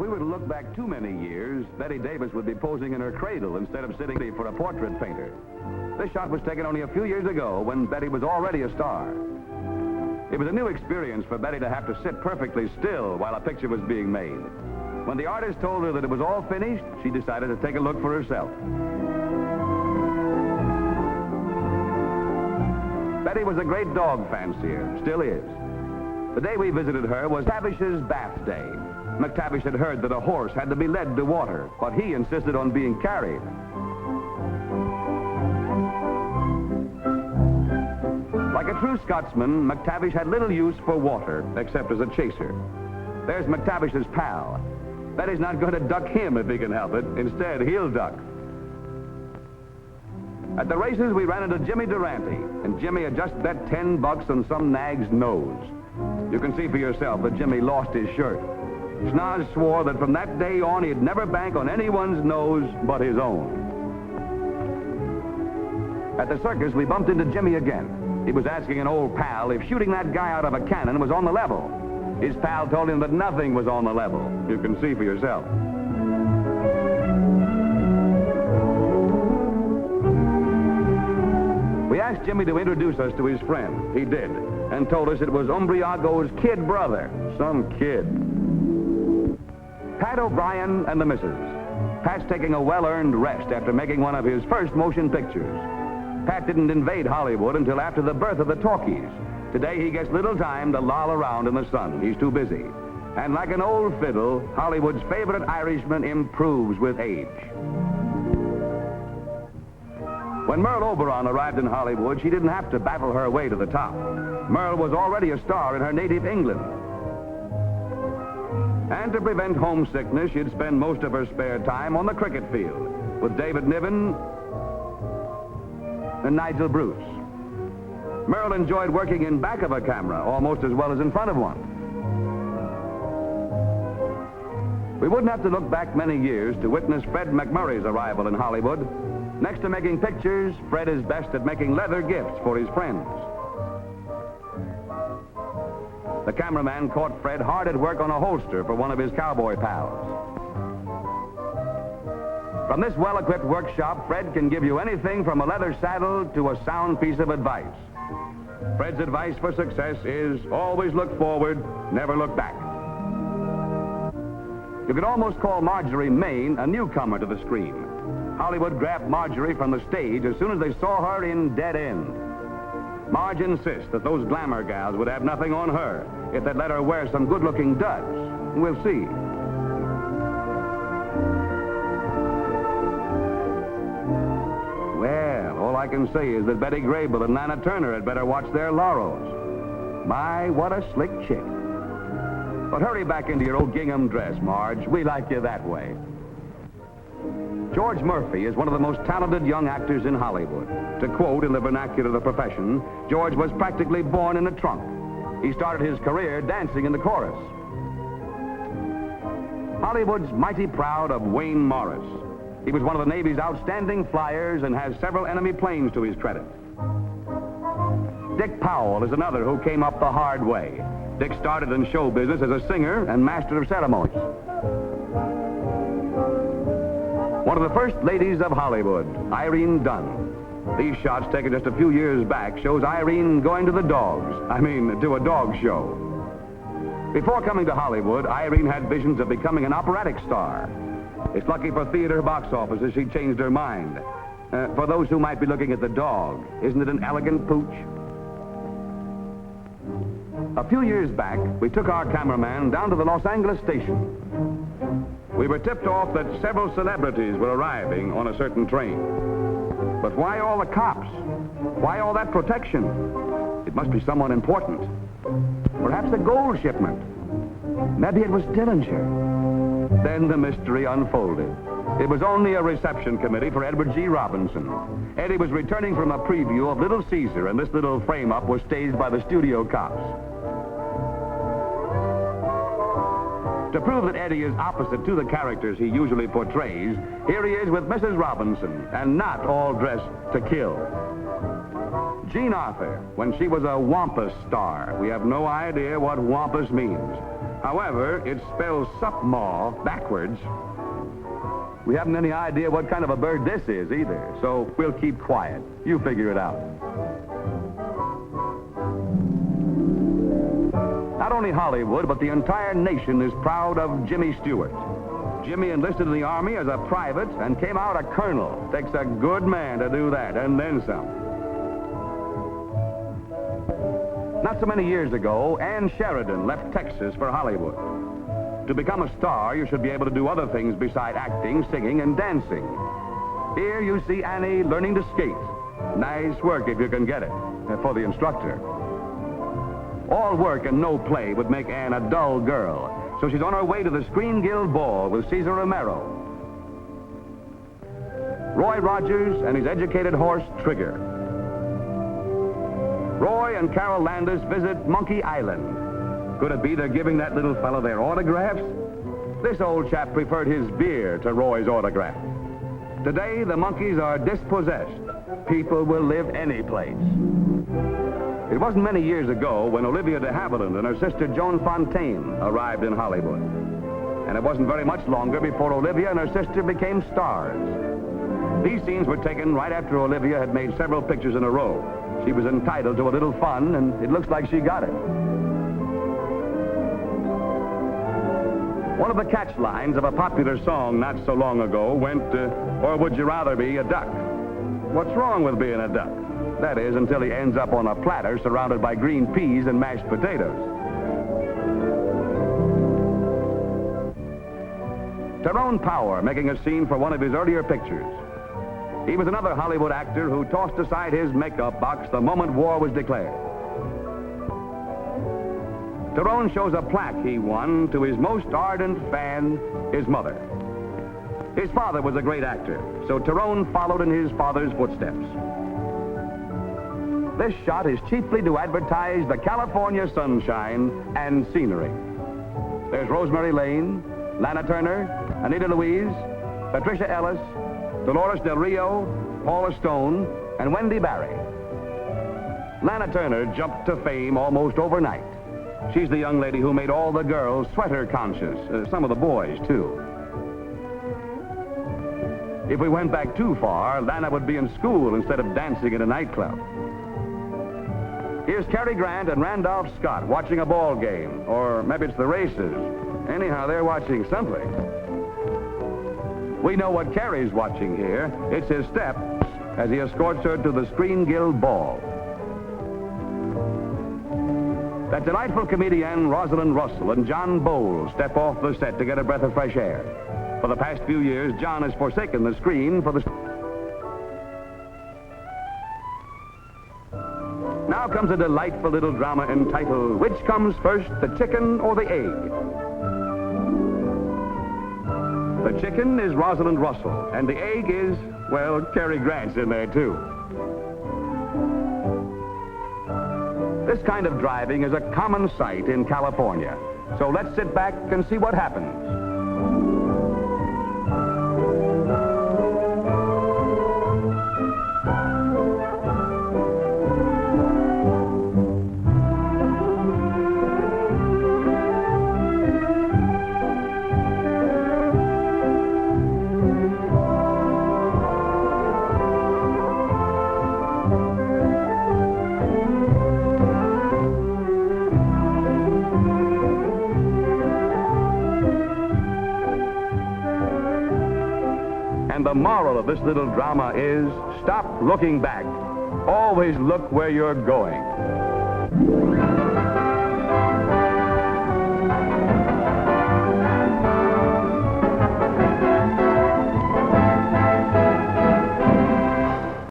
we were to look back too many years, Betty Davis would be posing in her cradle instead of sitting for a portrait painter. This shot was taken only a few years ago when Betty was already a star. It was a new experience for Betty to have to sit perfectly still while a picture was being made. When the artist told her that it was all finished, she decided to take a look for herself. Betty was a great dog fancier, still is. The day we visited her was McTavish's bath day. McTavish had heard that a horse had to be led to water, but he insisted on being carried. Like a true Scotsman, McTavish had little use for water, except as a chaser. There's McTavish's pal. Betty's not going to duck him if he can help it. Instead, he'll duck. At the races, we ran into Jimmy Durante, and Jimmy had just bet $10 on some nag's nose. You can see for yourself that Jimmy lost his shirt. Schnoz swore that from that day on, he'd never bank on anyone's nose but his own. At the circus, we bumped into Jimmy again. He was asking an old pal if shooting that guy out of a cannon was on the level. His pal told him that nothing was on the level. You can see for yourself. We asked Jimmy to introduce us to his friend. He did, and told us it was Umbriago's kid brother, some kid. Pat O'Brien and the missus. Pat's taking a well-earned rest after making one of his first motion pictures. Pat didn't invade Hollywood until after the birth of the talkies. Today he gets little time to loll around in the sun. He's too busy. And like an old fiddle, Hollywood's favorite Irishman improves with age. When Merle Oberon arrived in Hollywood, she didn't have to battle her way to the top. Merle was already a star in her native England. And to prevent homesickness, she'd spend most of her spare time on the cricket field with David Niven and Nigel Bruce. Merle enjoyed working in back of a camera almost as well as in front of one. We wouldn't have to look back many years to witness Fred Macmurray's arrival in Hollywood. Next to making pictures, Fred is best at making leather gifts for his friends. The cameraman caught Fred hard at work on a holster for one of his cowboy pals. From this well-equipped workshop, Fred can give you anything from a leather saddle to a sound piece of advice. Fred's advice for success is always look forward, never look back. You could almost call Marjorie Main a newcomer to the screen. Hollywood grabbed Marjorie from the stage as soon as they saw her in Dead End. Marge insists that those glamour gals would have nothing on her if they'd let her wear some good-looking duds. We'll see. Well, all I can say is that Betty Grable and Lana Turner had better watch their laurels. My, what a slick chick. But hurry back into your old gingham dress, Marge. We like you that way. George Murphy is one of the most talented young actors in Hollywood. To quote in the vernacular of the profession, George was practically born in a trunk. He started his career dancing in the chorus. Hollywood's mighty proud of Wayne Morris. He was one of the Navy's outstanding flyers and has several enemy planes to his credit. Dick Powell is another who came up the hard way. Dick started in show business as a singer and master of ceremonies. One of the first ladies of Hollywood, Irene Dunne. These shots taken just a few years back shows Irene going to the dogs. To a dog show. Before coming to Hollywood, Irene had visions of becoming an operatic star. It's lucky for theater box offices she changed her mind. For those who might be looking at the dog, isn't it an elegant pooch? A few years back, we took our cameraman down to the Los Angeles station. We were tipped off that several celebrities were arriving on a certain train. But why all the cops? Why all that protection? It must be someone important. Perhaps a gold shipment. Maybe it was Dillinger. Then the mystery unfolded. It was only a reception committee for Edward G. Robinson. Eddie was returning from a preview of Little Caesar, and this little frame-up was staged by the studio cops. To prove that Eddie is opposite to the characters he usually portrays, here he is with Mrs. Robinson, and not all dressed to kill. Jean Arthur, when she was a wampus star. We have no idea what wampus means. However, it spells supmaw backwards. We haven't any idea what kind of a bird this is either, so we'll keep quiet. You figure it out. Not only Hollywood, but the entire nation is proud of Jimmy Stewart. Jimmy enlisted in the Army as a private and came out a colonel. Takes a good man to do that, and then some. Not so many years ago, Ann Sheridan left Texas for Hollywood. To become a star, you should be able to do other things beside acting, singing, and dancing. Here you see Annie learning to skate. Nice work if you can get it, for the instructor. All work and no play would make Ann a dull girl, so she's on her way to the Screen Guild Ball with Cesar Romero, Roy Rogers, and his educated horse, Trigger. Roy and Carol Landis visit Monkey Island. Could it be they're giving that little fellow their autographs? This old chap preferred his beer to Roy's autograph. Today, the monkeys are dispossessed. People will live any place. It wasn't many years ago when Olivia de Havilland and her sister Joan Fontaine arrived in Hollywood. And it wasn't very much longer before Olivia and her sister became stars. These scenes were taken right after Olivia had made several pictures in a row. She was entitled to a little fun, and it looks like she got it. One of the catch lines of a popular song not so long ago went, or would you rather be a duck? What's wrong with being a duck? That is, until he ends up on a platter surrounded by green peas and mashed potatoes. Tyrone Power making a scene for one of his earlier pictures. He was another Hollywood actor who tossed aside his makeup box the moment war was declared. Tyrone shows a plaque he won to his most ardent fan, his mother. His father was a great actor, so Tyrone followed in his father's footsteps. This shot is chiefly to advertise the California sunshine and scenery. There's Rosemary Lane, Lana Turner, Anita Louise, Patricia Ellis, Dolores Del Rio, Paula Stone, and Wendy Barry. Lana Turner jumped to fame almost overnight. She's the young lady who made all the girls sweater conscious, some of the boys, too. If we went back too far, Lana would be in school instead of dancing in a nightclub. Here's Cary Grant and Randolph Scott watching a ball game, or maybe it's the races. Anyhow, they're watching something. We know what Cary's watching here. It's his step as he escorts her to the Screen Guild Ball. That delightful comedian Rosalind Russell and John Bowles step off the set to get a breath of fresh air. For the past few years, John has forsaken the screen for the... Now comes a delightful little drama entitled, Which Comes First, the Chicken or the Egg? The chicken is Rosalind Russell, and the egg is, well, Cary Grant's in there, too. This kind of driving is a common sight in California, so let's sit back and see what happens. And the moral of this little drama is, stop looking back. Always look where you're going.